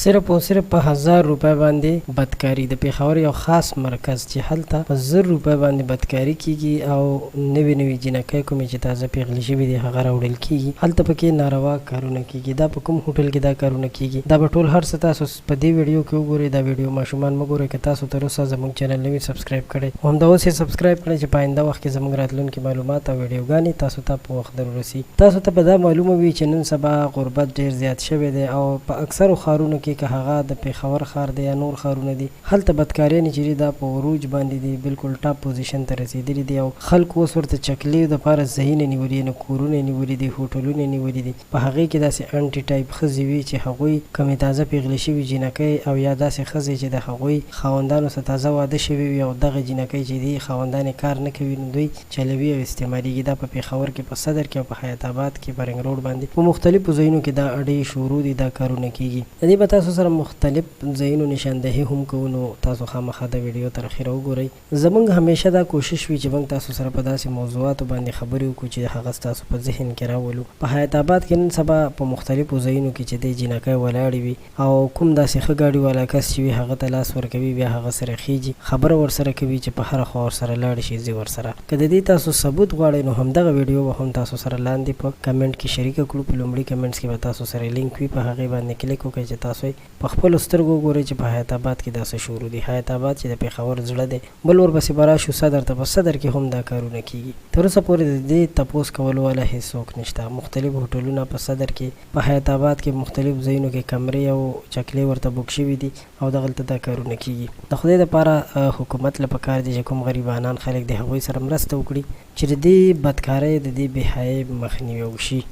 صرف او صرف په 1000 روپۍ باندې بدکاری د پیښور یو خاص مرکز چې هلته په 1000 روپۍ باندې بدکاری کیږي او نوې نوې جنکۍ کومې چې تازه پیغلې شوي دي هغه راوړل کیږي. هلته پکې ناروا کارونه کیږي. دا په کوم هوټل کې دا کارونه کیږي؟ دا به ټول هر څه تاسو په دې ویډیو کې وګورئ. دا ویډیو ماشومان مه ګورئ. که تاسو تر اوسه زموږ چینل نوي سبسکرایب کړئ همدا اوس یې سبسکرایب کړئ چې په آینده وخت کې زموږ راتلونکي معلومات او ویډیوګانې تاسو ته په وخت در ورسي. تاسو ته به دا معلومه وي چې نن سبا غربت ډېر زیات شوی دی او په اکثرو ښارونو کې که هغه د پیښور ښار دی یا نور ښارونه دي هلته بدکاریانې چې دي دا په عروج باندې دي، بالکل ټاپ پوزیشن ته رسېدلي دي او خلک اوس ورته چکلې دپاره ځایونه نیولي دي، کورونه نیولي دي، هوټلونه نیولي دي. په هغې کې داسې انټي ټایپ ښځې وي چې هغوی کمې تازه پیغلې شوي جنکۍ او یا داسې ښځې چې د هغوی خاوندانو سره تازه واده شوي وي او دغه جنکۍ چې دي خاوندان یې کار نه کوي نو دوی چلوي او استعمالیږي. دا په پیښور کې په صدر کې او په حیات آباد کې په رنګ روډ باندې په مختلفو ځایونو کې دا اډې شروع دي، دا کارونه کیږي. د دې به تاسو سره مختلف ځایونو نشاندهي هم کوو نو تاسو خامخا د ویډیو تر اخره وګورئ. زموږ همیشه دا کوشش وي چې موږ تاسو سره په داسې موضوعاتو باندې خبرې وکړو چې هغه ستاسو په ذهن کې راولو. په حیات آباد کې نن سبا په مختلفو ځایونو کې چې دی جنکۍ ولاړې وي او کوم داسې ښه ګاډي والا کس چې وي هغه ته لاس ورکوي بیا هغه سره خیږي، خبره ورسره کوي چې په هره خوا ورسره لاړې شي ځي ورسره. که د دې تاسو ثبوت غواړئ نو همدغه ویډیو به هم تاسو سره لاندې په کمنټ کې شریکه کړو. په لومړي کمنټس کې به تاسو سره لینک وي، په هغې باندې کلیک وکړئ چې تاسو یې په خپلو سترګو وګورئ چې په حیات آباد کې دا څه شروع دي. حیات آباد چې د پیښور زړه دی، بل ورپسې به راشو صدر ته. په صدر کې هم دا کارونه کیږي. تر اوسه پورې د دې تپوس کولو والا هېڅوک نشته. مختلف هوټلونه په صدر کې په حیات آباد کې مختلف ځایونو کې کمرې او چکلې ورته بوک شوي دي او دغلته دا کارونه کیږي. د خدای دپاره حکومت له پکار دی چې کوم غریبانان خلک د هغوی سره مرسته وکړي چې د دې بدکارۍ د دې بې حیایۍ مخنیوی وشي.